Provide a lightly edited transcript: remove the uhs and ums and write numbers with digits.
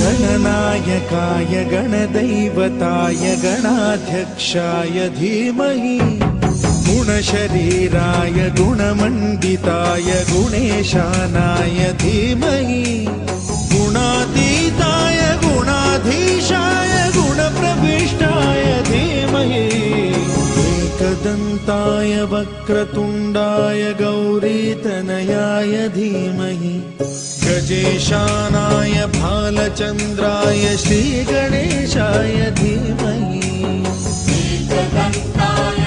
गणनायकाय गणदैवताय गणाध्यक्षाय धीमहि गुणशरीराय गुणमण्डिताय गुणेशानाय धीमहि गुणातीताय गुणाधीशाय गुणप्रविष्टाय धीमहि एकदन्ताय वक्रतुण्डाय गौरीतनयाय धीमहि गजेशानाय भालचन्द्राय श्रीगणेशाय धीमहि एकदन्ताय